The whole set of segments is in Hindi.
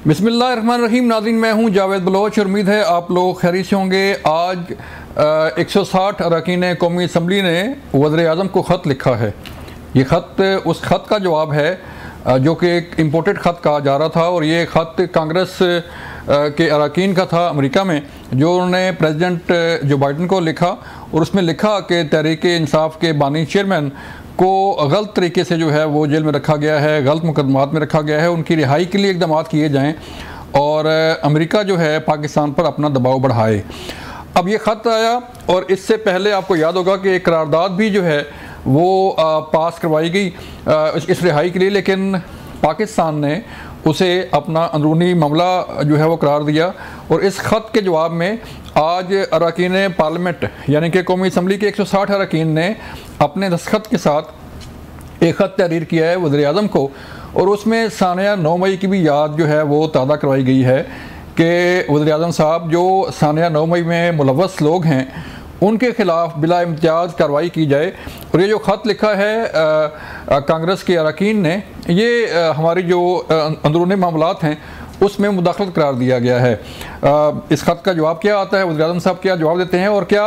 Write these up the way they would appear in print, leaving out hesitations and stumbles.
बिस्मिल्लाहिर्रहमानिर्रहीम। नाज़रीन, मैं हूं जावेद बलोच और उम्मीद है आप लोग खैरियत से होंगे। आज 160 अरकान कौमी असम्बली ने वज़ीर आज़म को ख़त लिखा है। ये ख़त उस ख़त का जवाब है जो कि एक इम्पोर्टेड ख़त कहा जा रहा था, और ये ख़त कांग्रेस के अरकान का था अमेरिका में, जो उन्होंने प्रेसिडेंट जो बाइडन को लिखा। और उसमें लिखा कि तहरीक इंसाफ के बानी चेयरमैन को गलत तरीके से जो है वो जेल में रखा गया है, गलत मुकदमात में रखा गया है। उनकी रिहाई के लिए इकदाम किए जाएँ और अमेरिका जो है पाकिस्तान पर अपना दबाव बढ़ाए। अब ये ख़त आया, और इससे पहले आपको याद होगा कि एक करारदाद भी जो है वो पास करवाई गई इस रिहाई के लिए, लेकिन पाकिस्तान ने उसे अपना अंदरूनी मामला जो है वो करार दिया। और इस ख़त के जवाब में आज अरकान पार्लियामेंट यानी कि कौमी असम्बली के 160 अरकान ने अपने दस्तखत के साथ एक ख़त तहरीर किया है वज़ीर आज़म को, और उसमें सानिया 9 मई की भी याद जो है वो ताज़ा करवाई गई है कि वज़ीर आज़म साहब जो सानिया 9 मई में मुलव्वस लोग हैं उनके ख़िलाफ़ बिला इम्तियाज़ कार्रवाई की जाए। और ये जो ख़त लिखा है कांग्रेस के अरकान ने, ये हमारी जो अंदरूनी मामलात हैं उसमें मुदाखलत करार दिया गया है। इस ख़त का जवाब क्या आता है, वज़ीर आज़म साहब क्या जवाब देते हैं, और क्या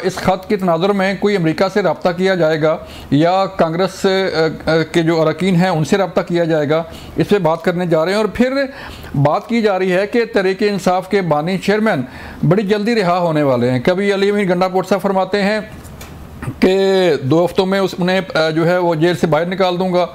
इस ख़त के तनाज़ुर में कोई अमेरिका से रब्ता किया जाएगा या कांग्रेस के जो अरकान हैं उनसे रब्ता किया जाएगा, इस पर बात करने जा रहे हैं। और फिर बात की जा रही है कि तहरीक इंसाफ के बानी चेयरमैन बड़ी जल्दी रिहा होने वाले हैं। कभी अली अमीन गंडापुर साहब फरमाते हैं कि 2 हफ्तों में उन्हें जो है वो जेल से बाहर निकाल दूंगा,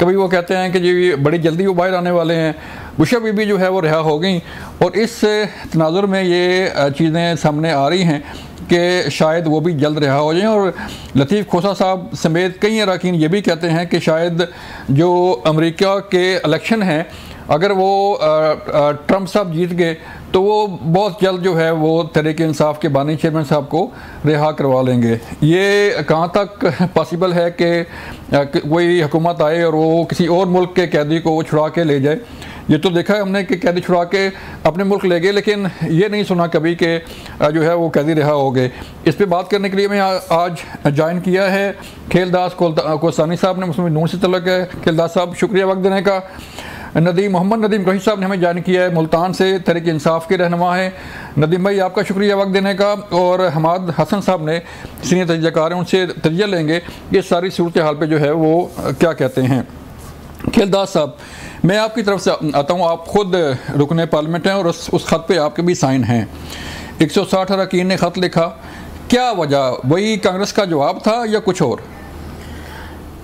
कभी वो कहते हैं कि जी बड़ी जल्दी वो बाहर आने वाले हैं। बुशा बीबी जो है वो रिहा हो गई, और इस तनाज़ुर में ये चीज़ें सामने आ रही हैं कि शायद वो भी जल्द रिहा हो जाएं। और लतीफ़ खोसा साहब समेत कई अरकान ये भी कहते हैं कि शायद जो अमेरिका के इलेक्शन हैं, अगर वो ट्रंप साहब जीत गए तो वो बहुत जल्द जो है वो तहरीक इंसाफ के बानी चेयरमैन साहब को रिहा करवा लेंगे। ये कहाँ तक पॉसिबल है कि कोई हुकूमत आए और वो किसी और मुल्क के कैदी को वो छुड़ा के ले जाए। ये तो देखा है हमने कि कैदी छुड़ा के अपने मुल्क ले गए, लेकिन ये नहीं सुना कभी कि जो है वो कैदी रिहा हो गए। इस पे बात करने के लिए मैं आज ज्वाइन किया है खेलदास कोसानी साहब ने, मुस्लिम नून से तल्लुक़ है। खेलदास साहब शुक्रिया वक्त देने का। मोहम्मद नदीम कहीं साहब ने हमें ज्वाइन किया है, मुल्तान से तहरीक इंसाफ के रहनुमा है। नदीम भाई आपका शुक्रिया वक्त देने का। और हमाद हसन साहब ने सीनियर तजज़ियाकार हैं, उनसे तजज़िया लेंगे ये सारी सूरत हाल पे जो है वो क्या कहते हैं। खेलदास साहब, मैं आपकी तरफ से आता हूँ, आप खुद रुकने पार्लियामेंट हैं और उस ख़त पे आपके भी साइन हैं। 160 अरकान ने ख़त लिखा, क्या वजह, वही कांग्रेस का जवाब था या कुछ और?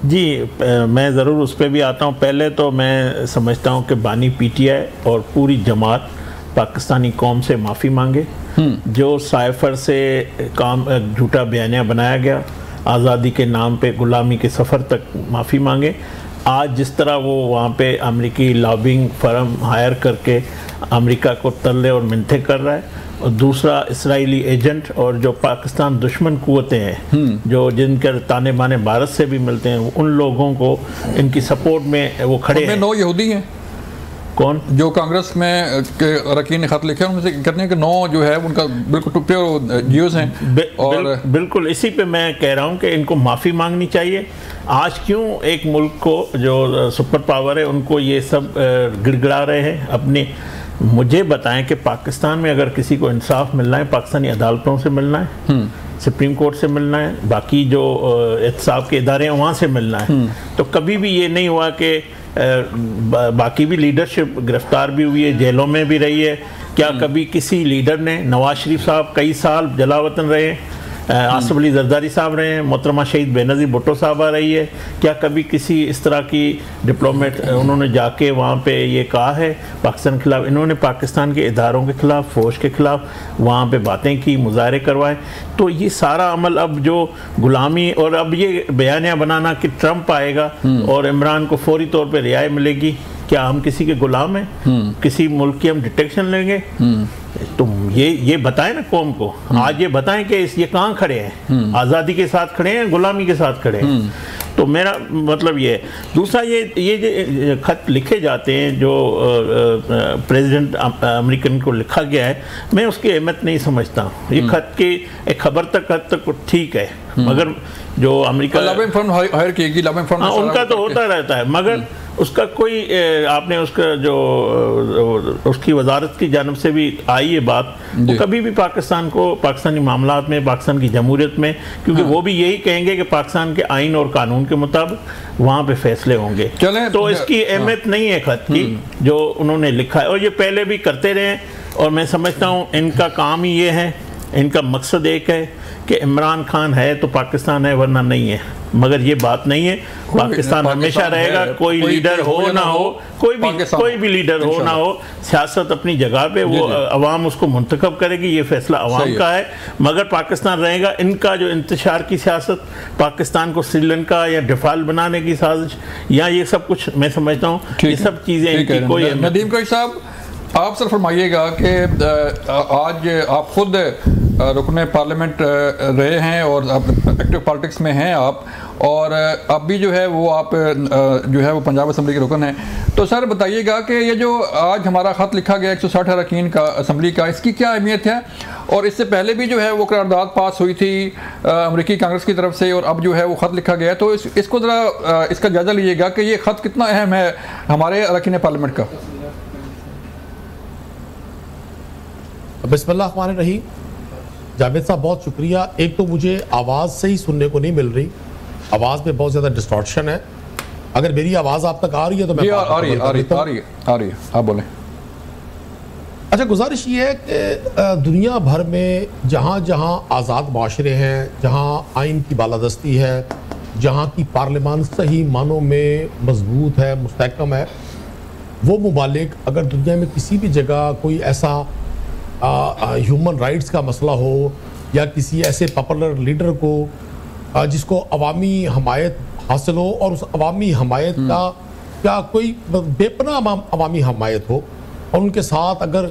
जी, मैं ज़रूर उस पर भी आता हूँ। पहले तो मैं समझता हूँ कि बानी PTI और पूरी जमात पाकिस्तानी कौम से माफ़ी मांगे। जो साइफर से काम झूठा बयानिया बनाया गया, आज़ादी के नाम पे गुलामी के सफ़र तक माफ़ी मांगे। आज जिस तरह वो वहाँ पे अमेरिकी लॉबिंग फर्म हायर करके अमेरिका को तल्ले और मिन्थे कर रहा है, और दूसरा इसराइली एजेंट और जो पाकिस्तान दुश्मन कुव्वतें हैं जो जिनके ताने बाने भारत से भी मिलते हैं, उन लोगों को इनकी सपोर्ट में वो खड़े हैं। 9 यहूदी हैं कौन जो कांग्रेस में अरकान ने ख़त लिखे हैं, उनसे कहते हैं कि 9 जो है उनका बिल्कुल प्योर जियोस हैं। और बिल्कुल इसी पे मैं कह रहा हूँ कि इनको माफ़ी मांगनी चाहिए। आज क्यों एक मुल्क को जो सुपर पावर है उनको ये सब गिड़गिड़ा रहे हैं अपने? मुझे बताएं कि पाकिस्तान में अगर किसी को इंसाफ मिलना है, पाकिस्तानी अदालतों से मिलना है, सुप्रीम कोर्ट से मिलना है, बाकी जो एहतसाब के इदारे हैं वहाँ से मिलना है। तो कभी भी ये नहीं हुआ कि बाकी भी लीडरशिप गिरफ्तार भी हुई है, जेलों में भी रही है। क्या कभी किसी लीडर ने, नवाज शरीफ साहब कई साल जलावतन रहे, आसिफ अली जरदारी साहब रहे हैं, मोहतरमा शहीद बेनज़ीर भुट्टो साहबा रही है, क्या कभी किसी इस तरह की डिप्लोमेट उन्होंने जाके वहाँ पे ये कहा है पाकिस्तान के खिलाफ? इन्होंने पाकिस्तान के इदारों के खिलाफ, फौज के खिलाफ वहाँ पे बातें की, मुजाहरे करवाए। तो ये सारा अमल अब जो गुलामी, और अब ये बयानिया बनाना कि ट्रंप आएगा और इमरान को फौरी तौर पर रिहाई मिलेगी, क्या हम किसी के गुलाम हैं? किसी मुल्क की हम डिटेक्शन लेंगे? तो ये बताएं ना कौम को। आज ये बताएं कि ये कहाँ खड़े हैं, आज़ादी के साथ खड़े हैं, गुलामी के साथ खड़े हैं। तो मेरा मतलब ये दूसरा, ये ख़त लिखे जाते हैं जो प्रेसिडेंट अमेरिकन को लिखा गया है, मैं उसकी अहमियत नहीं समझता। ये ख़त की एक खबर तक ठीक है, मगर जो अमेरिका हायर किएगी, उनका तो होता रहता है, मगर उसका कोई आपने उसका जो उसकी वजारत की जानब से भी आई ये बात, वो कभी भी पाकिस्तान को पाकिस्तानी मामलात में, पाकिस्तान की जमहूरियत में, क्योंकि वो भी यही कहेंगे कि पाकिस्तान के आइन और कानून के मुताबिक वहाँ पे फैसले होंगे। तो इसकी अहमियत नहीं है खत की जो उन्होंने लिखा है, और ये पहले भी करते रहे। और मैं समझता हूँ इनका काम ही ये है, इनका मकसद एक है कि इमरान खान है तो पाकिस्तान है, वरना नहीं है। मगर ये बात नहीं है, पाकिस्तान हमेशा रहेगा, कोई लीडर हो ना हो, कोई भी लीडर हो ना हो, सियासत अपनी जगह पे, वो अवाम उसको मुंतखब करेगी, ये फैसला अवाम का है, मगर पाकिस्तान रहेगा। इनका जो इंतशार की सियासत, पाकिस्तान को श्रीलंका या डिफाल्ट बनाने की साजिश, या ये सब कुछ मैं समझता हूँ ये सब चीज़ें कोई। नदीम कोई साहब, आप सर फरमाइएगा कि आज आप खुद रुकने पार्लियामेंट रहे हैं और एक्टिव पॉलिटिक्स में हैं आप, और अब भी जो है वो आप जो है वो पंजाब असम्बली के रुकन हैं। तो सर बताइएगा कि ये जो आज हमारा ख़त लिखा गया 160 अरकान का असम्बली का, इसकी क्या अहमियत है? और इससे पहले भी जो है वो करारदाद पास हुई थी अमरीकी कांग्रेस की तरफ से, और अब जो है वो ख़त लिखा गया, तो इसको ज़रा इसका जायज़ा लीजिएगा कि ये ख़त कितना अहम है हमारे अरकान पार्लियामेंट का। बिस्मिल्लाहिर्रहमानिर्रहीम। जावेद साहब बहुत शुक्रिया। एक तो मुझे आवाज़ सही सुनने को नहीं मिल रही, आवाज़ में बहुत ज़्यादा डिस्टॉर्शन है। अगर मेरी आवाज़ आप तक आ रही है तो मैं आ रही है, आप बोलें। अच्छा, गुजारिश ये है कि दुनिया भर में जहाँ जहाँ आज़ाद माशरे हैं, जहाँ आइन की बालादस्ती है, जहाँ की पार्लियामान सही मानों में मजबूत है, मुस्तहकम है, वो मुमालिक अगर दुनिया में किसी भी जगह कोई ऐसा ह्यूमन राइट्स का मसला हो या किसी ऐसे पॉपुलर लीडर को जिसको अवामी हमायत हासिल हो, और उस अवामी हमायत का क्या कोई बेपनाह अवामी हमायत हो, और उनके साथ अगर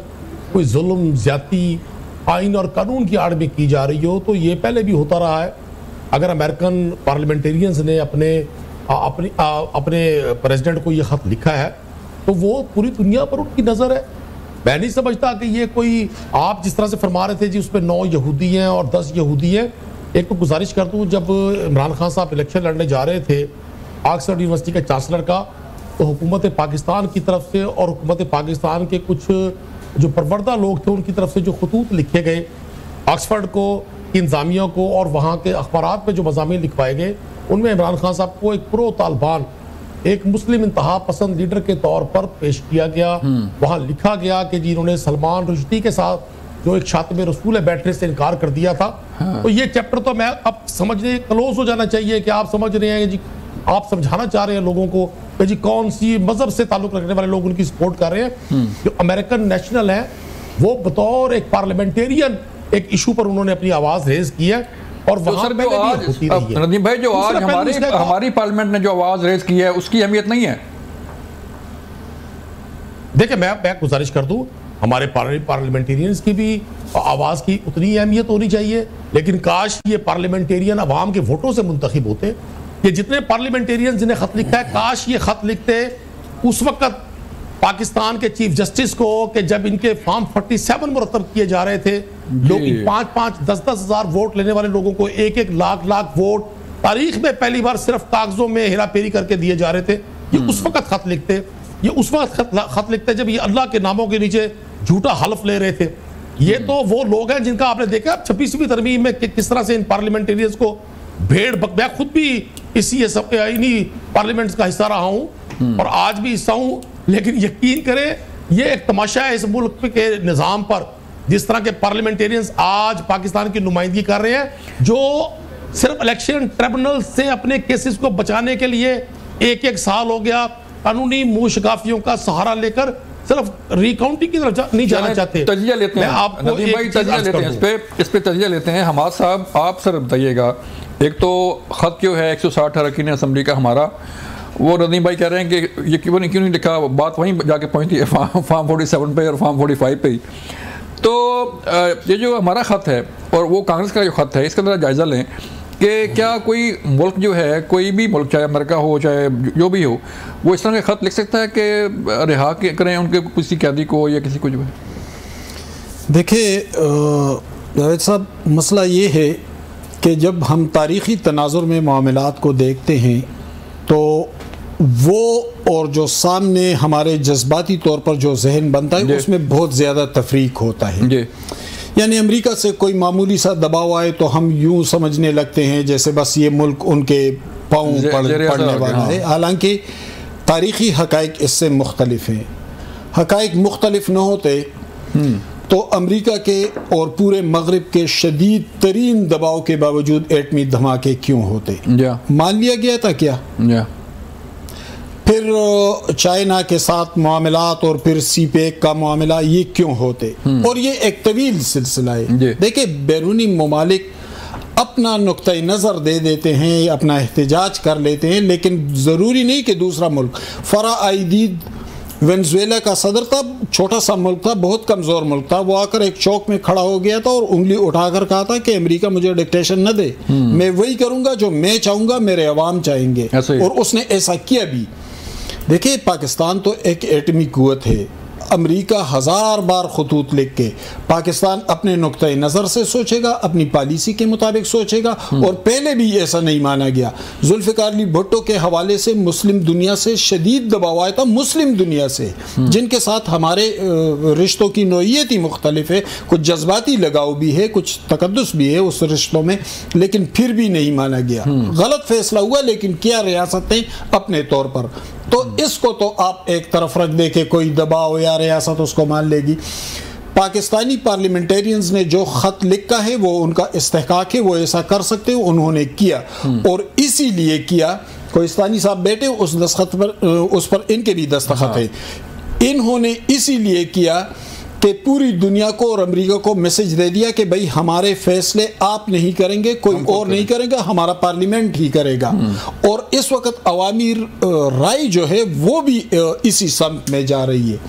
कोई जुल्म ज़्यादती आइन और कानून की आड़ में की जा रही हो, तो ये पहले भी होता रहा है। अगर अमेरिकन पार्लियामेंटेरियंस ने अपने प्रेसिडेंट को ये ख़त लिखा है तो वो पूरी दुनिया पर उनकी नज़र है। मैं नहीं समझता कि ये कोई, आप जिस तरह से फरमा रहे थे जी उसमें 9 यहूदी हैं और 10 यहूदी हैं। एक तो गुजारिश कर दूँ, जब इमरान खान साहब इलेक्शन लड़ने जा रहे थे ऑक्सफोर्ड यूनिवर्सिटी के चांसलर का, तो हुकूमत पाकिस्तान की तरफ से और हुकूमत पाकिस्तान के कुछ जो परवरदा लोग थे उनकी तरफ से जो खतूत लिखे गए ऑक्सफोर्ड को, इंतजामिया को, और वहाँ के अखबारात में जो मज़ामीन लिखवाए गए, उनमें इमरान खान साहब को एक प्रो तालिबान, एक मुस्लिम इंतहा पसंद लीडर के तौर पर पेश किया गया। वहाँ लिखा गया कि जिन्होंने सलमान रुश्दी के साथ जो एक शातिम रसूल है बैठने से इनकार कर दिया था। तो ये चैप्टर तो मैं अब समझने क्लोज हो जाना चाहिए कि आप समझ रहे हैं जी, आप समझाना चाह रहे हैं लोगों को कि जी कौन सी मजहब से ताल्लुक रखने वाले लोग उनकी सपोर्ट कर रहे हैं। जो अमेरिकन नेशनल है वो बतौर एक पार्लियामेंटेरियन एक इशू पर उन्होंने अपनी आवाज़ रेज की है, और तो सर जो आज नदीम भाई, जो आज हमारी पार्लियामेंट ने जो आवाज रेज की है उसकी अहमियत नहीं है। देखिए, मैं गुजारिश कर दूं, हमारे पार्लियामेंटेरियंस की भी आवाज की उतनी अहमियत होनी चाहिए, लेकिन काश ये पार्लियामेंटेरियन अवाम के वोटों से मुंतखब होते। कि जितने पार्लियामेंटेरियन जिन्हें खत लिखा है, काश ये खत लिखते उस वक्त पाकिस्तान के चीफ जस्टिस को कि जब इनके फॉर्म 47 मुरतब किए जा रहे थे, लोग 5-5, 10-10 हज़ार वोट लेने वाले लोगों को 1-1 लाख वोट तारीख में पहली बार सिर्फ कागजों में हेरा फेरी करके दिए जा रहे थे। ये उस वक्त खत लिखते, ये उस वक्त खत लिखते जब ये अल्लाह के नामों के नीचे झूठा हल्फ ले रहे थे। ये तो वो लोग हैं जिनका आपने देखा 26वीं तरमीम में किस तरह से इन पार्लियामेंटेरियंस को भेड़ मैं खुद भी इन्हीं पार्लियामेंट का हिस्सा रहा हूँ और आज भी हिस्सा हूँ, लेकिन यकीन करें ये एक तमाशा है इस मुल्क के निज़ाम पर, जिस तरह के पार्लियामेंटेरियंस आज पाकिस्तान की नुमाइंदगी कर रहे हैं, जो सिर्फ इलेक्शन ट्रिब्यूनल से अपने केसेस को बचाने के लिए 1-1 साल हो गया कानूनी मुशकाफियों का सहारा लेकर सिर्फ रिकाउंटिंग की तरफ नहीं जाना चाहते। तजिया लेते हैं, नदीम भाई तजिया लेते हैं, इस पे तजिया लेते हैं। हमाद साहब, आप सर बताइएगा, एक तो खत क्यों है 160 अरकान असम्बली का हमारा, वो नदीम भाई कह रहे हैं कि ये क्यों नहीं लिखा, बात वहीं जाके पहुंचती है फॉर्म 47 पे और फॉर्म 45 पे ही। तो ये जो हमारा ख़त है और वो कांग्रेस का जो ख़त है, इसका ज़रा जायज़ा लें कि क्या कोई मुल्क जो है, कोई भी मुल्क, चाहे अमेरिका हो चाहे जो भी हो, वो इस तरह के ख़त लिख सकता है कि रिहा करें उनके किसी कैदी को या किसी को जो है? देखिए जावेद साहब, मसला ये है कि जब हम तारीख़ी तनाजुर में मामलात को देखते हैं तो वो और जो सामने हमारे जज्बाती तौर पर जो जहन बनता है उसमें बहुत ज़्यादा तफरीक होता है। यानी अमेरिका से कोई मामूली सा दबाव आए तो हम यूँ समझने लगते हैं जैसे बस ये मुल्क उनके पाँव पड़ने वाला है, हालांकि तारीख़ी हक़ाइक़ इससे मुख्तलिफ हैं। हक़ाइक़ मुख्तलिफ न होते तो अमेरिका के और पूरे मगरिब के शदीद तरीन दबाव के बावजूद एटमी धमाके क्यों होते? मान लिया गया था क्या? फिर चाइना के साथ मामलात और फिर सीपेक का मामला ये क्यों होते? और ये एक तवील सिलसिला है। देखिए, बैरूनी ममालिक अपना नुक्ता नज़र दे देते हैं, अपना एहतजाज कर लेते हैं, लेकिन ज़रूरी नहीं कि दूसरा मुल्क। फरा आइदीद वेनेजुएला का सदर था, छोटा सा मुल्क था, बहुत कमज़ोर मुल्क था, वो आकर एक चौक में खड़ा हो गया था और उंगली उठाकर कहा था कि अमेरिका मुझे डिक्टेशन न दे, मैं वही करूँगा जो मैं चाहूँगा, मेरे अवाम चाहेंगे, और उसने ऐसा किया भी। देखिए, पाकिस्तान तो एक एटमी कुव्वत है। अमेरिका 1000 बार खतूत लिख के पाकिस्तान अपने नुक्ते नज़र से सोचेगा, अपनी पॉलिसी के मुताबिक सोचेगा, और पहले भी ऐसा नहीं माना गया। जुल्फ़िकार अली भुट्टो के हवाले से मुस्लिम दुनिया से शदीद दबाव आया था, मुस्लिम दुनिया से, जिनके साथ हमारे रिश्तों की नोयत ही मुख्तलिफ है, कुछ जज्बाती लगाव भी है, कुछ तकद्दुस भी है उस रिश्तों में, लेकिन फिर भी नहीं माना गया। गलत फैसला हुआ, लेकिन क्या रियासतें अपने तौर पर। तो इसको तो आप एक तरफ रख दे के कोई दबाव या रियासत उसको मान लेगी। पाकिस्तानी पार्लियामेंटेरियंस ने जो ख़त लिखा है वो उनका इस्तेहकाक है, वो ऐसा कर सकते हैं, उन्होंने किया, और इसीलिए किया। कोहिस्तानी साहब बैठे उस दस्तखत पर, उस पर इनके भी दस्तखत है। इन्होंने इसीलिए किया कि पूरी दुनिया को और अमेरिका को मैसेज दे दिया कि भाई हमारे फैसले आप नहीं करेंगे, कोई और नहीं करेगा, हमारा पार्लियामेंट ही करेगा। और इस वक्त अवामी राय जो है वो भी इसी सम्त में जा रही है।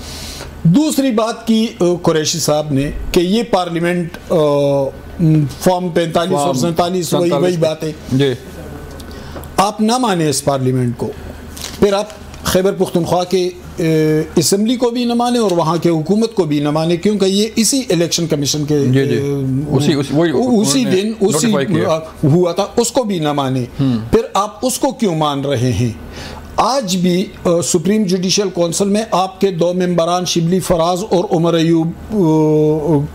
दूसरी बात की कुरैशी साहब ने कि ये पार्लियामेंट फॉर्म 45 और 47 वही बात है। आप ना माने इस पार्लियामेंट को, फिर आप खैबर पुख्तनख्वा के असम्बली को भी न माने और वहाँ के हुकूमत को भी न माने, क्योंकि ये इसी इलेक्शन कमीशन के उसी दिन हुआ था, उसको भी न माने। फिर आप उसको क्यों मान रहे हैं? आज भी सुप्रीम जुडिशल काउंसिल में आपके 2 मेंबरान शिबली फराज और उमर अयूब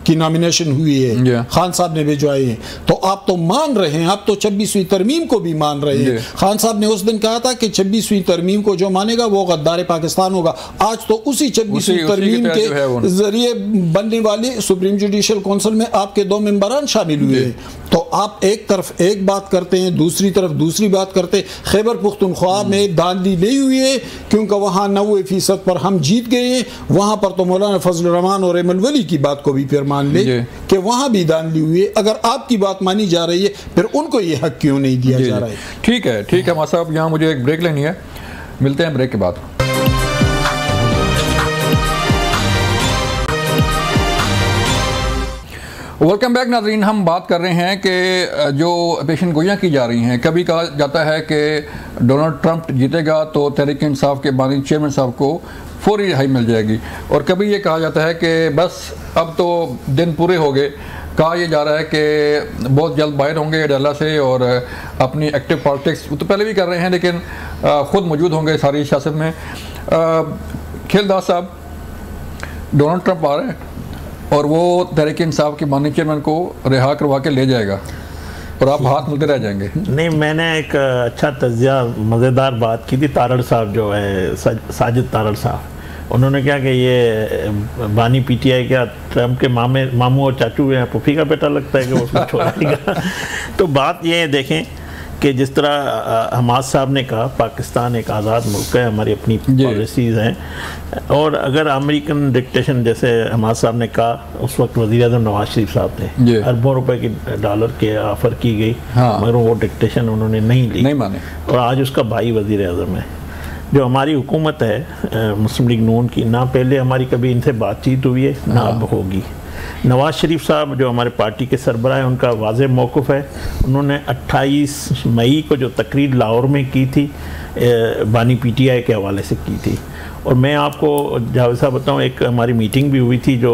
की नॉमिनेशन हुई है, खान साहब ने भिजवाए हैं। तो आप तो मान रहे हैं, आप तो 26वीं तरमीम को भी मान रहे हैं। खान साहब ने उस दिन कहा था कि 26वीं तरमीम को जो मानेगा वो गद्दार पाकिस्तान होगा। आज तो उसी 26वीं तरमीम के जरिए बनने वाले सुप्रीम जुडिशल काउंसिल में आपके 2 मेंबरान शामिल हुए हैं। तो आप एक तरफ एक बात करते हैं, दूसरी तरफ दूसरी बात करते। खैबर पुख्तनख्वा में दांडी नहीं हुई है क्योंकि वहाँ 90% पर हम जीत गए हैं। वहाँ पर तो मौलाना फजल रहमान और एमल वली की बात को भी फिर मान ले कि वहाँ भी दांडी हुई है। अगर आपकी बात मानी जा रही है, फिर उनको ये हक क्यों नहीं दिया जा रहा है? ठीक है, ठीक है मां साहब, यहाँ मुझे एक ब्रेक लेनी है, मिलते हैं ब्रेक के बाद। वेलकम बैक नाज़रीन। हम बात कर रहे हैं कि जो पेशन गोइयाँ की जा रही हैं, कभी कहा जाता है कि डोनाल्ड ट्रंप जीतेगा तो तहरीक इंसाफ के बानी चेयरमैन साहब को फौरी रिहाई मिल जाएगी, और कभी ये कहा जाता है कि बस अब तो दिन पूरे हो गए। कहा यह जा रहा है कि बहुत जल्द बाहर होंगे डल्ला से और अपनी एक्टिव पॉलिटिक्स तो पहले भी कर रहे हैं, लेकिन ख़ुद मौजूद होंगे सारी सियासत में। खेलदास साहब, डोनाल्ड ट्रंप आ रहे हैं और वो तहरीक इंसाफ के माननीय चेयरमैन को रिहा करवा के ले जाएगा और आप हाथ मिलते रह जाएंगे। नहीं, मैंने एक अच्छा तजिया मज़ेदार बात की थी। तारड़ साहब जो है, साजिद तारड़ साहब, उन्होंने क्या कि ये बानी पीटीआई क्या ट्रंप के मामू और चाचू हैं, पुफी का बेटा लगता है कि वो उसको छोड़ेगा। तो बात ये देखें कि जिस तरह हमाद साहब ने कहा, पाकिस्तान एक आज़ाद मुल्क है, हमारी अपनी पॉलिसीज़ हैं, और अगर अमेरिकन डिक्टेशन जैसे हमाद साहब ने कहा, उस वक्त वज़ीर-ए-आज़म नवाज शरीफ साहब ने अरबों रुपए की डॉलर के ऑफ़र की गई, मगर वो डिक्टेशन उन्होंने नहीं ली, नहीं माने, और आज उसका भाई वज़ीर-ए-आज़म है। जो हमारी हुकूमत है मुस्लिम लीग नून की, ना पहले हमारी कभी इनसे बातचीत हुई है ना अब होगी। नवाज शरीफ साहब जो हमारे पार्टी के सरबराह हैं, उनका वाज़े मौक़िफ़ है। उन्होंने 28 मई को जो तकरीर लाहौर में की थी, बानी पीटीआई के हवाले से की थी। और मैं आपको जावेद साहब बताऊं, एक हमारी मीटिंग भी हुई थी जो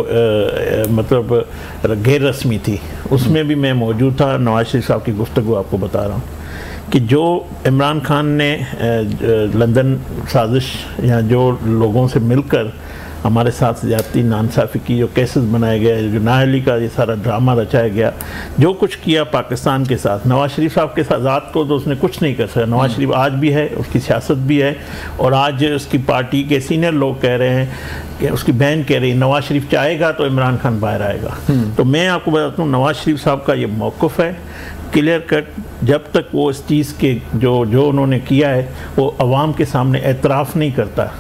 मतलब गैर रस्मी थी, उसमें भी मैं मौजूद था। नवाज शरीफ साहब की गुफ्तगू आपको बता रहा हूँ कि जो इमरान खान ने लंदन साजिश या जो लोगों से मिलकर हमारे साथ ज़्यादती नाइंसाफ़ी की जो केसेस बनाए गए, जो नाअहली का ये सारा ड्रामा रचाया गया, जो कुछ किया पाकिस्तान के साथ, नवाज शरीफ साहब के साथ ज़ात को तो उसने कुछ नहीं कर सका। नवाज शरीफ आज भी है, उसकी सियासत भी है, और आज उसकी पार्टी के सीनियर लोग कह रहे हैं कि उसकी बहन कह रही है नवाज शरीफ चाहेगा तो इमरान खान बाहर आएगा। तो मैं आपको बताता हूँ नवाज शरीफ साहब का ये मौक़िफ़ है क्लियर कट। जब तक वो इस चीज़ के जो उन्होंने किया है वो अवाम के सामने एतराफ़ नहीं करता,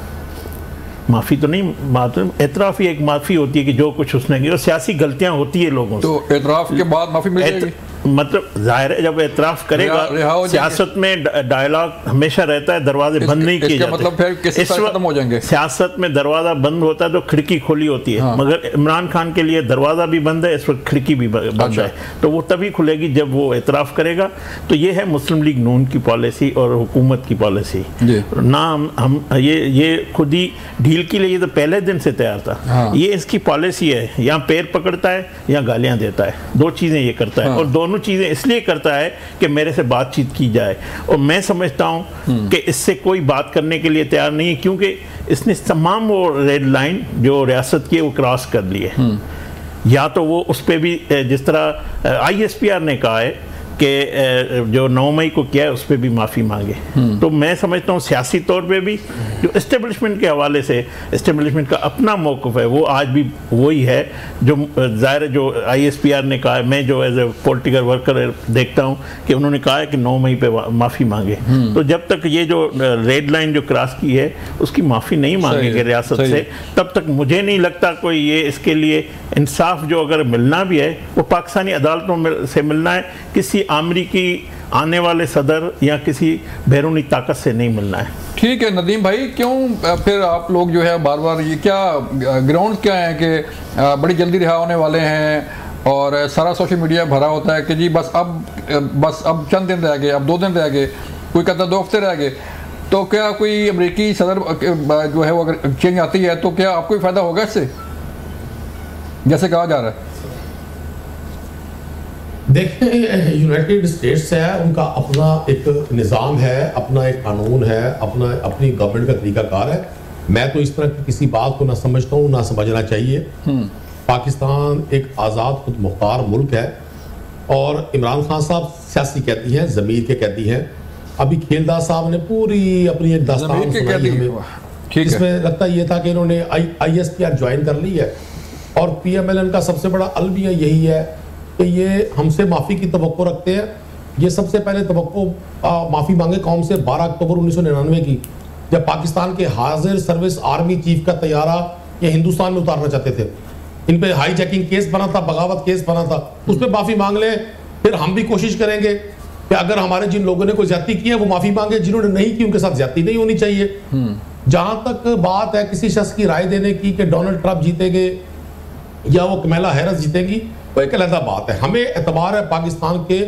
माफ़ी तो नहीं, मतलब एतराफ़ ही एक माफ़ी होती है कि जो कुछ उसने किया, सियासी गलतियां होती है लोगों से, तो एतराफ़ के बाद माफ़ी मिल जाएगी। मतलब जाहिर है जब एतराफ़ करेगा, सियासत में डायलॉग हमेशा रहता है, दरवाजे बंद नहीं किए जाते। मतलब फिर इस खत्म हो जाएंगे। सियासत में दरवाज़ा बंद होता है तो खिड़की खोली होती है। हाँ। मगर इमरान खान के लिए दरवाज़ा भी बंद है, इस वक्त खिड़की भी बंद है, तो वो तभी खुलेगी जब वो एतराफ़ करेगा। तो ये है मुस्लिम लीग नून की पॉलिसी और हुकूमत की पॉलिसी। ना हम ये खुद ही ढील के लिए तो पहले दिन से तैयार था। हाँ। ये इसकी पॉलिसी है, या पैर पकड़ता है या गालियाँ देता है, दो चीज़ें ये करता है। हाँ। और दोनों चीज़ें इसलिए करता है कि मेरे से बातचीत की जाए, और मैं समझता हूँ कि इससे कोई बात करने के लिए तैयार नहीं है, क्योंकि इसने तमाम वो रेड लाइन जो रियासत की वो क्रॉस कर ली है। या तो वो उस पर भी जिस तरह ISPR ने कहा है कि जो 9 मई को किया है उस पर भी माफ़ी मांगे। तो मैं समझता हूँ सियासी तौर पे भी जो इस्टेब्लिशमेंट के हवाले से इस्टेब्लिशमेंट का अपना मौक़िफ़ है वो आज भी वही है जो ज़ाहिर जो ISPR ने कहा है। मैं जो एज ए पॉलिटिकल वर्कर देखता हूँ कि उन्होंने कहा है कि 9 मई पे माफ़ी मांगे। तो जब तक ये जो रेड लाइन जो क्रॉस की है उसकी माफ़ी नहीं मांगेंगे रियासत से, तब तक मुझे नहीं लगता कोई ये इसके लिए इंसाफ जो अगर मिलना भी है वो पाकिस्तानी अदालतों से मिलना है, किसी अमेरिकी आने वाले सदर या किसी बैरूनी ताकत से नहीं मिलना है। ठीक है नदीम भाई, क्यों फिर आप लोग जो है बार बार ये क्या ग्राउंड क्या है कि बड़ी जल्दी रिहा होने वाले हैं और सारा सोशल मीडिया भरा होता है कि जी बस अब चंद दिन रह गए, अब 2 दिन रह गए, कोई कहता है 2 हफ्ते रह गए, तो क्या कोई अमेरिकी सदर जो है वो अगर चेंज आती है तो क्या आपको फ़ायदा होगा इससे, जैसे कहा जा रहा है? देखें, यूनाइटेड स्टेट्स है, उनका अपना एक निज़ाम है, अपना एक कानून है, अपनी गवर्नमेंट का तरीकाकार है। मैं तो इस तरह की किसी बात को ना समझता हूँ ना समझना चाहिए। पाकिस्तान एक आज़ाद खुद मुख्तार मुल्क है और इमरान खान साहब सियासी कैदी हैं, ज़मीर के कैदी हैं। अभी खेलदार साहब ने पूरी अपनी एक दास्तान सुनाई हमें, जिसमें लगता ये था कि इन्होंने ISPR ज्वाइन कर ली है, और PMLN का सबसे बड़ा अलमिया यही है कि ये हमसे माफ़ी की तवक्को रखते हैं। ये सबसे पहले तवक्को माफ़ी मांगे कौम से 12 अक्टूबर 1999 की, जब पाकिस्तान के हाजिर सर्विस आर्मी चीफ का तैयारा ये हिंदुस्तान में उतारना चाहते थे। इन पे हाई जैकिंग केस बना था, बगावत केस बना था, उस पर माफ़ी मांग लें। फिर हम भी कोशिश करेंगे कि अगर हमारे जिन लोगों ने कोई ज्यादती की है वो माफ़ी मांगे, जिन्होंने नहीं की उनके साथ ज्यादती नहीं होनी चाहिए। जहाँ तक बात है किसी शख्स की राय देने की कि डोनाल्ड ट्रंप जीतेंगे या वो कमला हैरिस जीतेंगी, वो एक अलग बात है। हमें एतबार है पाकिस्तान के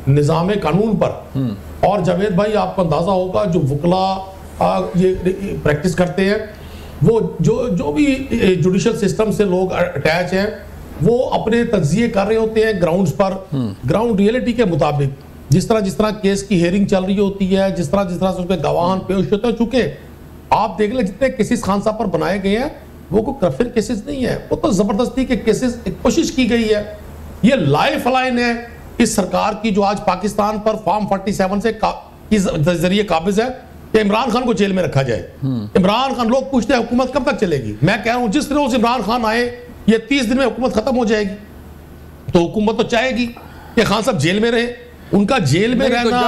निज़ाम कानून पर। और जावेद भाई, आपको अंदाज़ा होगा जो वकला ये प्रैक्टिस करते हैं, वो जो भी जुडिशल सिस्टम से लोग अटैच हैं, वो अपने तज्जिए कर रहे होते हैं ग्राउंड्स पर, ग्राउंड रियलिटी के मुताबिक। जिस तरह केस की हेयरिंग चल रही होती है, जिस तरह से उसके गवाह पेश होते हैं, चूंकि आप देख लें जितने केसेस खान साहब पर बनाए गए हैं वो कोई क्रफिर केसेस नहीं है, वो तो जबरदस्ती के केसेस कोशिश की गई है। ये लाइफ लाइन है इस सरकार की जो आज पाकिस्तान पर फॉर्म 47 से जरिए काबिज है कि इमरान खान को जेल में रखा जाए। इमरान खान, लोग पूछते हैं हुकूमत कब तक चलेगी। मैं कह रहा हूं जिस तरह से इमरान खान आए ये 30 दिन में हुकूमत खत्म हो जाएगी। तो हुकूमत तो चाहेगी कि खान साहब जेल में रहे, उनका जेल में रहना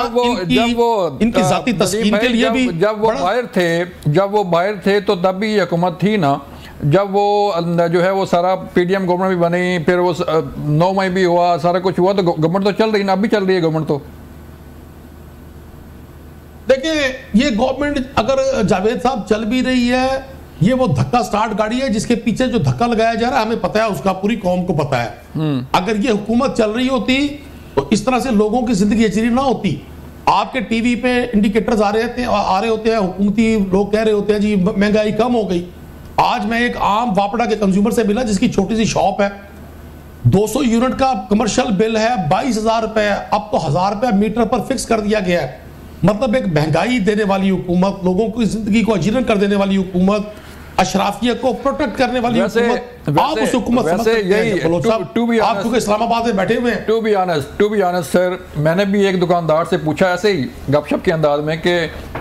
इनकी जाती तस्कीन के लिए भी। जब वो बाहर थे तो तब भी हुकूमत थी ना, जब वो जो है वो सारा PDM गवर्नमेंट भी बनी, फिर वो 9 मई भी हुआ, सारा कुछ हुआ, तो गवर्नमेंट तो चल रही ना, अब भी चल रही है गवर्नमेंट। तो देखिए, ये गवर्नमेंट अगर जावेद साहब चल भी रही है, ये वो धक्का स्टार्ट गाड़ी है जिसके पीछे जो धक्का लगाया जा रहा है हमें पता है, उसका पूरी कौम को पता है। अगर ये हुकूमत चल रही होती तो इस तरह से लोगों की जिंदगी अचीरी ना होती। आपके टीवी पे इंडिकेटर्स आ रहे होते हैं, हुकूमती लोग कह रहे होते हैं जी महंगाई कम हो गई। आज मैं एक आम वापड़ा के कंज्यूमर से मिला जिसकी छोटी सी शॉप है, 200 यूनिट का कमर्शियल बिल है 22,000 रुपए, अब तो 1,000 रुपए मीटर पर फिक्स कर दिया गया है। मतलब एक महंगाई देने वाली हुकूमत, लोगों की जिंदगी को अजीर्ण कर देने वाली हुकूमत, अशराफिया को प्रोटेक्ट करने वाली हुकूमत, आप उस हुकूमत आप क्योंकि इस्लामाबाद में बैठे हुए हैं। टू बी ऑनेस्ट सर, मैंने भी एक दुकानदार से पूछा ऐसे ही गपशप के अंदाज में कि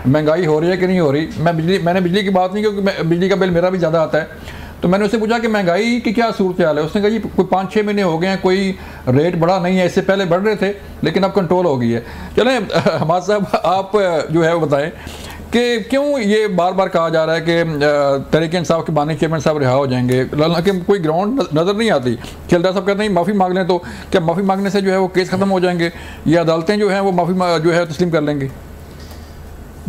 महंगाई हो रही है कि नहीं हो रही। मैंने बिजली की बात नहीं, क्योंकि बिजली का बिल मेरा भी ज़्यादा आता है। तो मैंने उससे पूछा कि महंगाई की क्या सूरत हाल है। उसने कहा जी कोई 5-6 महीने हो गए हैं, कोई रेट बढ़ा नहीं है, इससे पहले बढ़ रहे थे लेकिन अब कंट्रोल हो गई है। चलें हमाद साहब, आप जो है वो बताएं कि क्यों ये बार बार कहा जा रहा है कि तहरीक इंसाफ के बानी चेयरमैन साहब रिहा हो जाएंगे, हालांकि कोई ग्राउंड नज़र नहीं आती। खेलदार साहब कहते हैं माफ़ी मांग लें, तो क्या माफ़ी मांगने से जो है वो केस ख़त्म हो जाएंगे या अदालतें जो हैं वो माफ़ी जो है तस्लीम कर लेंगी?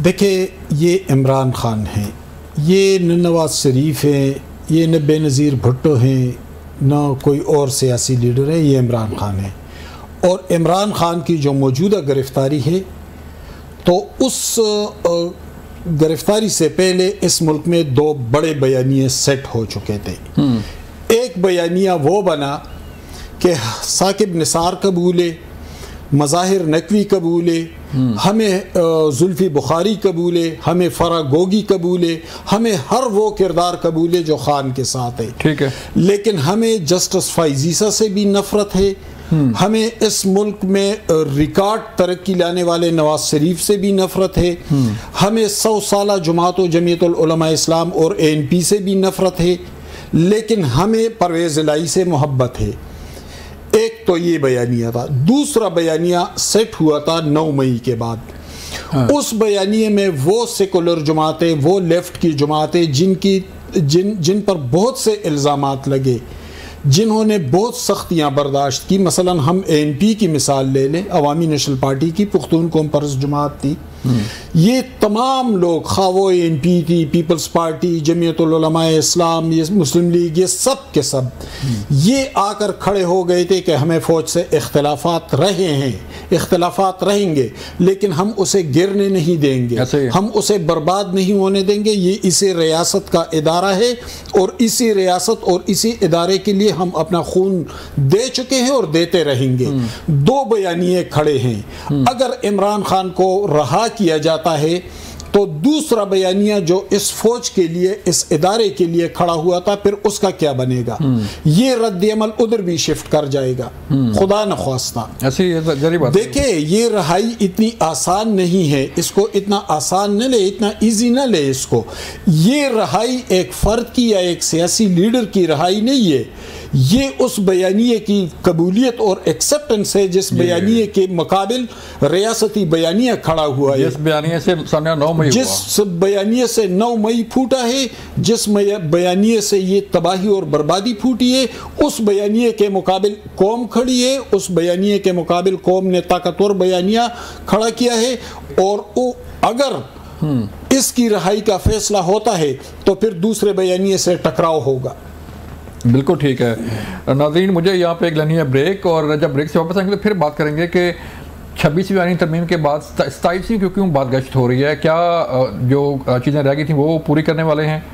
देखिए, ये इमरान खान हैं, ये न नवाज शरीफ हैं, ये न बेनज़ीर भुट्टो हैं, न कोई और सियासी लीडर है, ये इमरान खान है। और इमरान खान की जो मौजूदा गिरफ़्तारी है, तो उस गिरफ़्तारी से पहले इस मुल्क में 2 बड़े बयानिए सेट हो चुके थे। एक बयानिया वो बना कि साकिब निसार कबूले, मज़ाहिर नकवी कबूले, हमें जुल्फ़ी बुखारी कबूले, हमें फरागोगी कबूले, हमें हर वो किरदार कबूले जो खान के साथ है। ठीक है, लेकिन हमें जस्टिस फ़ाइज़ीसा से भी नफ़रत है, हमें इस मुल्क में रिकॉर्ड तरक्की लाने वाले नवाज शरीफ से भी नफ़रत है, हमें 100 साला जमात व जमीयतुल उलमा इस्लाम और ANP से भी नफ़रत है, लेकिन हमें परवेज़ इलाही से मोहब्बत है। एक तो ये बयानिया था। दूसरा बयानिया सेट हुआ था 9 मई के बाद। उस बयानिए में वो सेकुलर जमातें, वो लेफ्ट की जमातें जिन पर बहुत से इल्ज़ामात लगे, जिन्होंने बहुत सख्तियाँ बर्दाश्त की, मसलन हम ANP की मिसाल ले लें, अवामी नेशनल पार्टी की पुख्तून कौम परस्त जमात थी, ये तमाम लोग, खा वो ANP थी, पीपल्स पार्टी, जमीयतुल उलमा इस्लाम, ये मुस्लिम लीग, ये सब के सब ये आकर खड़े हो गए थे कि हमें फ़ौज से इख्तलाफात रहे हैं, इख्तलाफात रहेंगे, लेकिन हम उसे गिरने नहीं देंगे, हम उसे बर्बाद नहीं होने देंगे। ये इसी रियासत का इदारा है और इसी रियासत और इसी इदारे के लिए हम अपना खून दे चुके हैं और देते रहेंगे। 2 बयानिए खड़े हैं। अगर इमरान खान को रहा किया जाता है तो दूसरा बयानिया जो इस फौज के लिए, इस इदारे के लिए खड़ा हुआ था, फिर उसका क्या बनेगा? ये रद्द-ए-अमल उधर भी शिफ्ट कर जाएगा, खुदा न ख्वास्ता। देखिए, ये रहाई इतनी आसान नहीं है, इसको इतना आसान न ले, इतना इजी न ले इसको। ये रहाई एक फ़र्द की या एक सियासी लीडर की रहाई नहीं है, ये उस बयानिए की कबूलियत और एक्सेप्टेंस है जिस बयानिए के मुकाबिल रियासती बयानिया खड़ा हुआ है, जिस बयानिए से 9 मई फूटा है, जिस बयानिए से ये तबाही और बर्बादी फूटी है, उस बयानिए के मुकाबिल कौम खड़ी है, उस बयानिए के मुकाबिल कौम ने ताकतवर बयानिया खड़ा किया है। और अगर इसकी रहाई का फैसला होता है तो फिर दूसरे बयानिए से टकराव होगा। बिल्कुल ठीक है। नाज़रीन, मुझे यहाँ पे एक लेनी है ब्रेक, और जब ब्रेक से वापस आएंगे तो फिर बात करेंगे कि 26वीं आईनी तरमीम के बाद 27वीं क्यों बात गश्त हो रही है, क्या जो चीज़ें रह गई थी वो पूरी करने वाले हैं।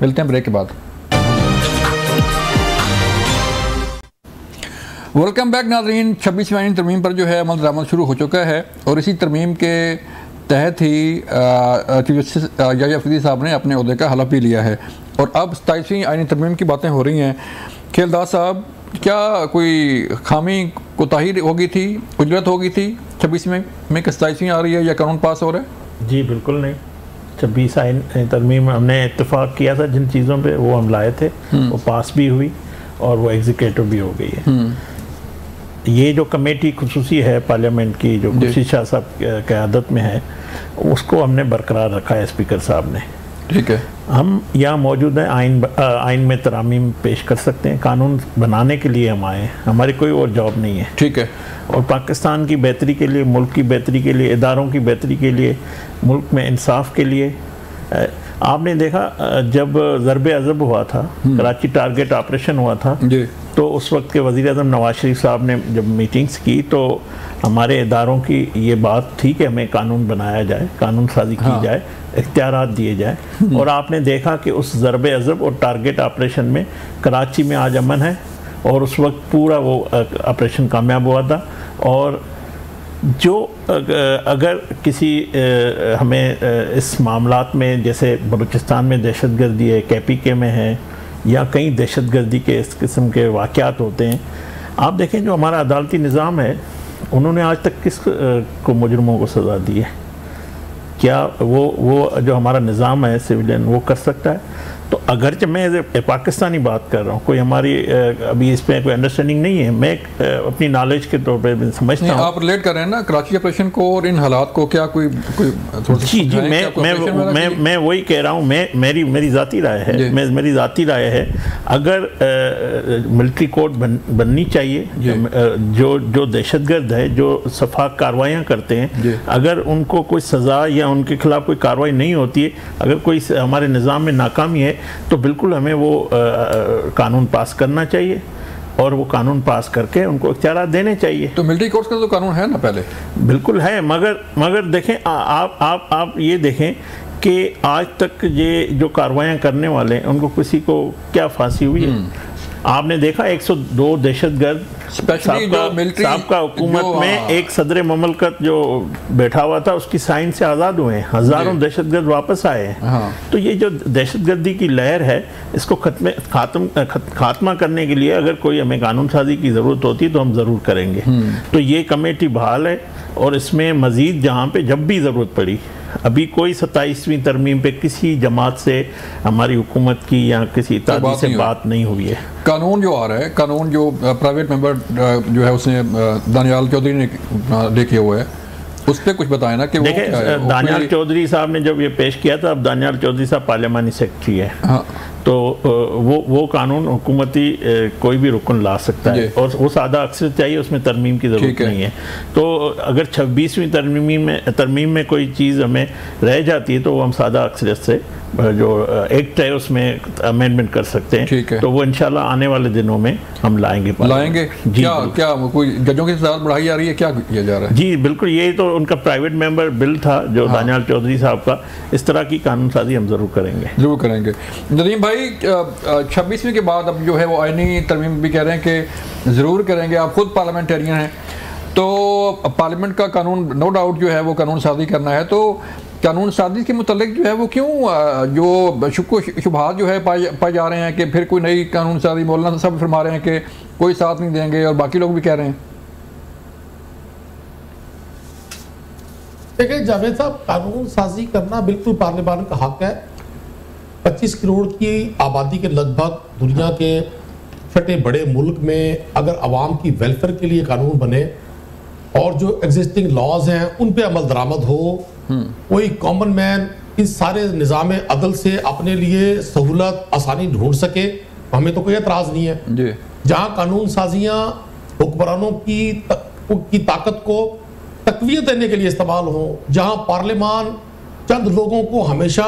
मिलते हैं ब्रेक के बाद। वेलकम बैक नाज़रीन। 26वीं आईनी तरमीम पर जो है अमल दरामद शुरू हो चुका है और इसी तरमीम के तहत ही चीफ जस्टिस याह्या अफरीदी साहब ने अपने ओहदे का हलफ भी लिया है और अब 27वीं आईनी तरमीम की बातें हो रही हैं। खेलदार साहब, क्या कोई खामी कोताही हो गई थी, उजरत हो गई थी 26वीं में 27वीं आ रही है या कानून पास हो रहा है? जी बिल्कुल नहीं। 26 आईनी तरमीम हमने इत्तेफाक किया था, जिन चीज़ों पे वो हम लाए थे वो पास भी हुई और वो एग्जीक्यूटिव भी हो गई है। ये जो कमेटी खुसूसी है पार्लियामेंट की, जो खुशी शाह साहब क़यादत में है, उसको हमने बरकरार रखा है स्पीकर साहब ने। ठीक है, हम यहाँ मौजूद हैं, आइन में तरामीम पेश कर सकते हैं, कानून बनाने के लिए हम आए हैं, हमारी कोई और जॉब नहीं है। ठीक है, और पाकिस्तान की बेहतरी के लिए, मुल्क की बेहतरी के लिए, इदारों की बेहतरी के लिए, मुल्क में इंसाफ के लिए। आपने देखा जब ज़रबे अज़ब हुआ था, कराची टारगेट ऑपरेशन हुआ था, तो उस वक्त के वज़ीर आज़म नवाज शरीफ साहब ने जब मीटिंग्स की तो हमारे इदारों की ये बात थी कि हमें कानून बनाया जाए, कानून साजी की जाए, इख्तियारात दिए जाए। और आपने देखा कि उस ज़रबे अज़ब और टारगेट ऑपरेशन में कराची में आज अमन है, और उस वक्त पूरा वो ऑपरेशन कामयाब हुआ था। और जो अगर किसी हमें इस मामलात में, जैसे बलूचिस्तान में दहशतगर्दी है, KPK में है, या कई दहशतगर्दी के इस किस्म के वाक़यात होते हैं, आप देखें जो हमारा अदालती निज़ाम है, उन्होंने आज तक किस को मुजरमों को सज़ा दी है? क्या वो जो हमारा निज़ाम है सिविलियन, वो कर सकता है? तो अगरचे मैं पाकिस्तानी बात कर रहा हूँ, कोई हमारी अभी इस पर कोई अंडरस्टैंडिंग नहीं है, मैं अपनी नॉलेज के तौर पे समझता हूँ। आप रिलेट कर रहे हैं ना कराची ऑपरेशन को और इन हालात को, क्या कोई जी मैं वही कह रहा हूँ। मेरी ज़ाती राय है, मेरी ज़ाती राय है, अगर मिलिट्री कोर्ट बननी चाहिए, जो दहशतगर्द है, जो सफाक कार्रवाइयाँ करते हैं, अगर उनको कोई सज़ा या उनके खिलाफ कोई कार्रवाई नहीं होती है, अगर कोई हमारे निज़ाम में नाकामी है, तो बिल्कुल हमें वो कानून पास करना चाहिए और वो कानून पास करके उनको इख्तियारात देने चाहिए। तो मिलिट्री कोर्ट्स का तो कानून है ना पहले? बिल्कुल है, मगर देखें आप ये देखें कि आज तक ये जो कार्रवाइयाँ करने वाले हैं, उनको किसी को क्या फांसी हुई है? आपने देखा 102 दहशतगर्द साबका हुकूमत में एक सदर ममलकत जो बैठा हुआ था, उसकी साइन से आज़ाद हुए हैं, हज़ारों दहशतगर्द वापस आए हैं। हाँ। तो ये जो दहशतगर्दी की लहर है, इसको खात्मा करने के लिए अगर कोई हमें कानून साजी की ज़रूरत होती है तो हम ज़रूर करेंगे। तो ये कमेटी बहाल है और इसमें मज़ीद जहाँ पे जब भी ज़रूरत पड़ी, अभी कोई 27वीं तरमीम पे किसी जमात से हमारी हुकूमत की या किसी इत्तेहादी से बात नहीं हुई है। कानून जो आ रहा है, कानून जो प्राइवेट मेंबर जो है उसने दानियाल चौधरी ने लेके हुआ है, उस पर कुछ बताएं ना कि देखिए, दानियाल चौधरी साहब ने जब ये पेश किया था, अब दानियाल चौधरी साहब पार्लियामानी सेक्रेटरी है। हाँ। तो वो कानून हुकूमती कोई भी रुकन ला सकता है और वो सादा अक्सर चाहिए, उसमें तरमीम की ज़रूरत नहीं है। तो अगर 26वीं तरमीम में कोई चीज़ हमें रह जाती है तो वो हम सादा अक्सरियत से जो एक्ट है उसमें अमेंडमेंट कर सकते हैं। तो वो इंशाल्लाह आने वाले दिनों में हम लाएंगे। जी, क्या कोई जजों की तादाद बढ़ाई जा रही है, क्या किया जा रहा है? जी बिल्कुल, ये तो उनका प्राइवेट मेंबर बिल था जो दानियाल चौधरी साहब का। इस तरह की कानून साजी हम ज़रूर करेंगे। नदीम भाई, 26वीं के बाद अब जो है वो आईनी तरमीम भी कह रहे हैं कि ज़रूर करेंगे। आप खुद पार्लियामेंटेरियन हैं, तो पार्लियामेंट का कानून नो डाउट जो है वो कानून साजी करना है। तो कानून साजी के मुतल्लिक जो है वो क्यों जो शुबहात जो है पाए जा रहे हैं कि फिर कोई नई कानून साजी, मौलाना साहब फरमा रहे हैं कि कोई साथ नहीं देंगे और बाकी लोग भी कह रहे हैं? देखिए जावेद साहब, कानून साजी करना बिल्कुल पार्लियामेंट का हक है। 25 करोड़ की आबादी के लगभग दुनिया के छठे बड़े मुल्क में अगर अवाम की वेलफेयर के लिए कानून बने और जो एग्जिस्टिंग लॉज हैं उन पे अमल दरामद हो, कोई कॉमन मैन इस सारे निज़ाम अदल से अपने लिए सहूलत आसानी ढूंढ सके, हमें तो कोई एतराज़ नहीं है। जहाँ कानून साजियाँ हुक्मरानों की ताकत को तक़वियत देने के लिए इस्तेमाल हो, जहाँ पार्लियामान चंद लोगों को हमेशा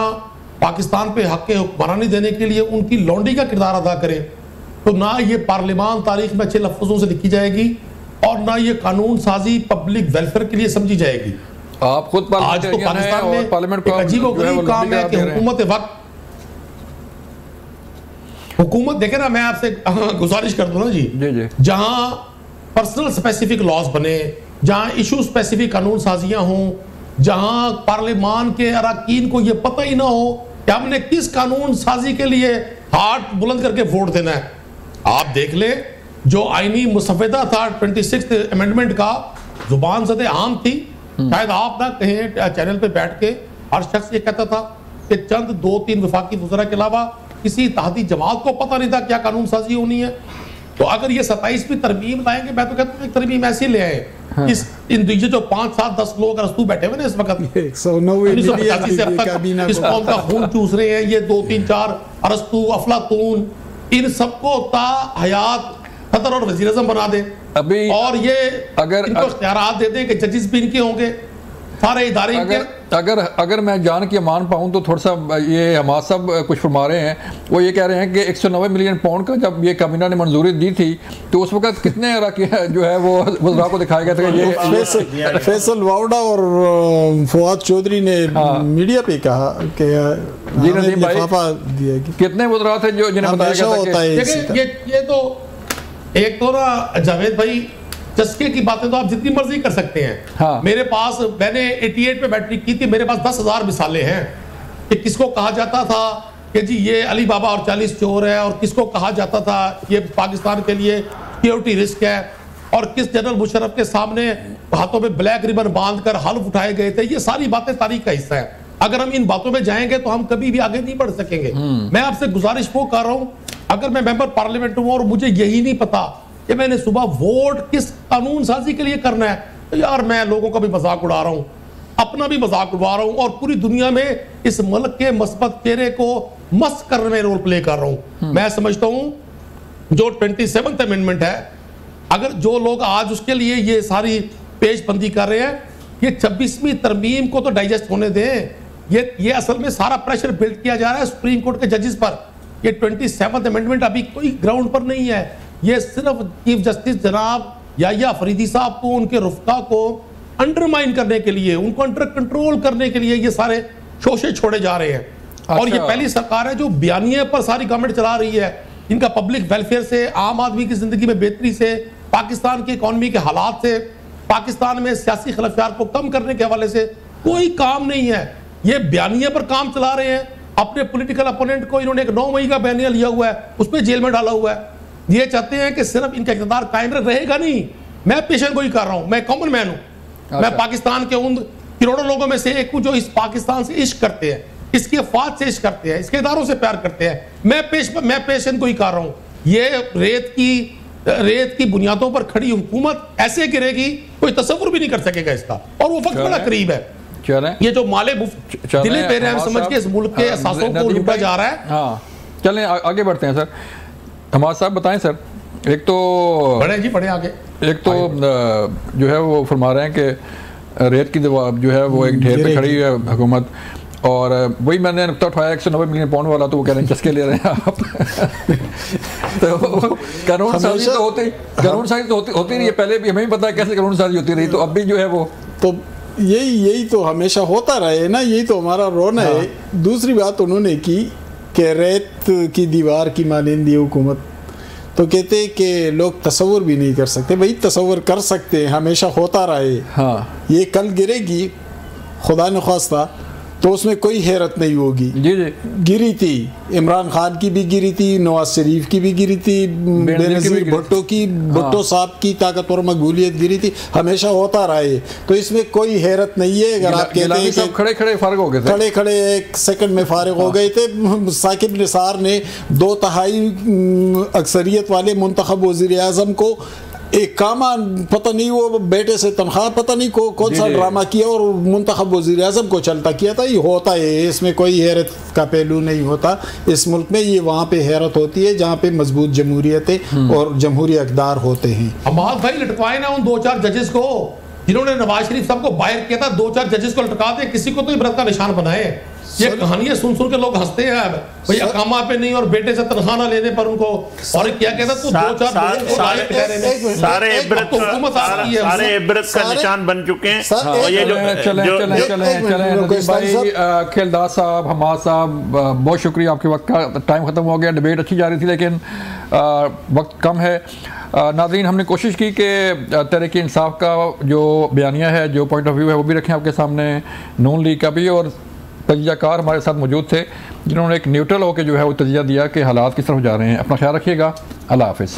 पाकिस्तान पे हक हुक्मरानी देने के लिए उनकी लौंडी का किरदार अदा करे, तो ना ये पार्लियामान तारीख में अच्छे लफ्ज़ों से लिखी जाएगी और ना ये कानून साजी पब्लिक वेलफेयर के लिए समझी जाएगी। आप खुद आज तो पाकिस्तान में पार्लियामेंट अजीब काम है कि हुकूमत देखे ना, मैं आपसे गुजारिश कर दूं ना जी, जहां पर्सनल स्पेसिफिक लॉज बने, जहां इशू स्पेसिफिक कानून साजियां हों, जहां पार्लियामान के अरकान को यह पता ही ना हो कि हमने किस कानून साजी के लिए हाथ बुलंद करके वोट देना है। आप देख ले, जो आईनी मुसफ़ेदा था 26th अमेंडमेंट का, जुबान ज़द आम थी, शायद आप ना कहें चैनल पे बैठ के हर शख्स ये कहता था कि चंद 2-3 वफाकी वज़रा के अलावा किसी इत्तेहादी जमात को पता नहीं था क्या कानून साजी होनी है। तो अगर ये 27वीं तरमीम लाएंगे, मैं तो कहता हूँ एक तरमीम ऐसी ले आए, इन जो 5-7-10 लोग अरस्तू बैठे हुए ना इस वक्त, 1985 से अब तक इस कौम का खून चूस रहे हैं, ये 2-3-4 अरस्तू, अफलातून, इन सबको ता हयात सदर और वज़ीर आज़म बना दे अभी, और ये अगर इनको इख्तियारात दे दें कि जजेस भी इनके होंगे, सारे इदारे अगर मैं जान के मान पाऊँ तो थोड़ा सा ये हमारे सब कुछ फरमा रहे हैं, वो ये कह रहे हैं कि 190 मिलियन पाउंड का जब ये काबीना ने मंजूरी दी थी तो उस वक्त कितने इराकी जो है वो वज़रा को दिखाया गया था कि ये फैसल वाउडा और फवाद चौधरी ने मीडिया पे कहा कि कितने वज़रा थे जो जिन्हें बताया गया था। ये तो एक तो ना जावेद भाई, चस्के की बातें तो आप जितनी मर्जी कर सकते हैं। हाँ। मेरे पास, मैंने 88 पे बैटरी की थी, मेरे पास 10,000 मिसालें हैं कि किसको कहा जाता था कि जी ये अली बाबा और 40 चोर है, और किसको कहा जाता था ये पाकिस्तान के लिए सिक्योरिटी रिस्क है, और किस जनरल मुशर्रफ के सामने हाथों में ब्लैक रिबन बांधकर हल्फ उठाए गए थे। ये सारी बातें तारीख का हिस्सा है। अगर हम इन बातों में जाएंगे तो हम कभी भी आगे नहीं बढ़ सकेंगे। मैं आपसे गुजारिश वो कर रहा हूं, अगर मैं मेंबर पार्लियामेंट हूं और मुझे यही नहीं पता कि मैंने सुबह वोट किस कानून साजी के लिए करना है, तो यार मैं लोगों का भी मजाक उड़ा रहा हूं, अपना भी मजाक उड़ा रहा हूं, और पूरी दुनिया में इस मुल्क के मस्बत चेहरे को मस्त करने में रोल प्ले कर रहा हूं। मैं समझता हूं जो 27th अमेंडमेंट है, अगर जो लोग आज उसके लिए ये सारी पेशबंदी कर रहे हैं, ये 26वीं तरमीम को तो डाइजेस्ट होने दें। ये असल में सारा प्रेशर बिल्ड किया जा रहा है सुप्रीम कोर्ट के जजेस पर। ये 27th अमेंडमेंट अभी कोई ग्राउंड पर नहीं है, ये सिर्फ चीफ जस्टिस जनाब याहिया अफरीदी साहब को, उनके रुफका को अंडरमाइन करने के लिए, उनको अंडर कंट्रोल करने के लिए ये सारे शोशे छोड़े जा रहे हैं। और ये पहली सरकार है जो बयानिए पर सारी गवर्नमेंट चला रही है। इनका पब्लिक वेलफेयर से, आम आदमी की जिंदगी में बेहतरी से, पाकिस्तान की इकॉनमी के हालात से, पाकिस्तान में सियासी खिलाफियात को कम करने के हवाले से कोई काम नहीं है। ये बयानिए पर काम चला रहे हैं। अपने पॉलिटिकल अपोनेंट को इन्होंने एक 9 मई का बयानिया लिया हुआ है, उस पर जेल में डाला हुआ है। ये चाहते हैं कि सिर्फ इनका इक़्तिदार कायम रहेगा नहीं। मैं पेशन गोई कर रहा हूं, मैं कॉमन मैन हूं। मैं पाकिस्तान के उन करोड़ों लोगों में से एक हूं जो इस पाकिस्तान से इश्क करते हैं, इसके अफवाद से इश्क करते हैं, इसके इदारों से प्यार करते हैं। मैं पेशन गोई कर रहा हूं। ये रेत की बुनियादों पर खड़ी हुकूमत ऐसे गिरेगी, कोई तस्वुर भी नहीं कर सकेगा इसका, और वो वक्त बड़ा करीब है। ये जो माले दिले बेरहम समझ के इस मुल्क के असासों को लूटा जा रहा है। हाँ, चलें आगे बढ़ते हैं सर। हमारे साहब बताएं सर, एक तो बड़े जी बड़े आगे, एक तो जो है वो फरमा रहे हैं कि रेत की जो है वो एक ढेर पे खड़ी है हुकूमत, और वही मैंने नुकता उठाया 190 मिलियन पाउंड वाला, तो वो कह रहे हैं चस्के ले रहे हैं आप। तो कानून साजी तो होती रही है, पहले भी हमें भी पता है कैसे कानून साजी होती रही, तो अब भी जो है वो तो यही तो हमेशा होता रहे ना, यही तो हमारा रोना है। दूसरी बात उन्होंने की कि रेत की दीवार की मानंदी हुकूमत, तो कहते हैं कि लोग तसव्वुर भी नहीं कर सकते। भाई तसव्वुर कर सकते हैं, हमेशा होता रहे। हाँ, ये कल गिरेगी खुदा न ख्वास्ता, तो उसमें कोई हैरत नहीं होगी। जी जी, गिरी थी, इमरान खान की भी गिरी थी, नवाज शरीफ की भी गिरी थी, बेनज़ीर भुट्टो की, भुट्टो साहब की ताकतवर मकबूलियत गिरी थी। हमेशा होता रहे, तो इसमें कोई हैरत नहीं है। अगर आप कहते हैं कि खड़े खड़े फारिग हो गए थे, खड़े खड़े 1 सेकंड में फारिग हो गए थे। साकिब निसार ने 2/3 अक्सरियत वाले मुंतखब वज़ीर आज़म को एक कामा पता नहीं, वो बेटे से तनख्वाह पता नहीं कौन सा ड्रामा किया, और मुंतखब वज़ीर आज़म को चलता किया था। ये होता है, इसमें कोई हैरत का पहलू नहीं होता इस मुल्क में। ये वहाँ पे हैरत होती है जहाँ पे मजबूत जमहूरियतें और जमहूरी अक़दार होते हैं। अमाल भाई लटकवाए ना उन 2-4 जजेस को जिन्होंने नवाज शरीफ साहब को बाहर किया था। 2-4 जजेस को लटका दे, किसी को तो इबरत का निशान बनाए। ये कहानियां सुन के लोग हंसते हैं भाई, अकामा पे नहीं और बेटे से तनख्वाह ना लेने पर उनको, और क्या कहता तो 2-4 सारे इबरत का निशान बन चुके हैं। और ये चलें भाई, खेलदार साहब, हमाद साहब, बहुत शुक्रिया, आपके वक्त का टाइम ख़त्म हो गया। डिबेट अच्छी जा रही थी लेकिन वक्त कम है। नाज़रीन, हमने कोशिश की कि तहरीक इंसाफ का जो बयानिया है, जो पॉइंट ऑफ व्यू है, वो भी रखें आपके सामने, नून लीग का भी, और तजियाकार हमारे साथ मौजूद थे जिन्होंने एक न्यूट्रल होकर जो है वो तजिया दिया कि हालात किस तरफ जा रहे हैं। अपना ख्याल रखिएगा। अल्लाह हाफ़िज़।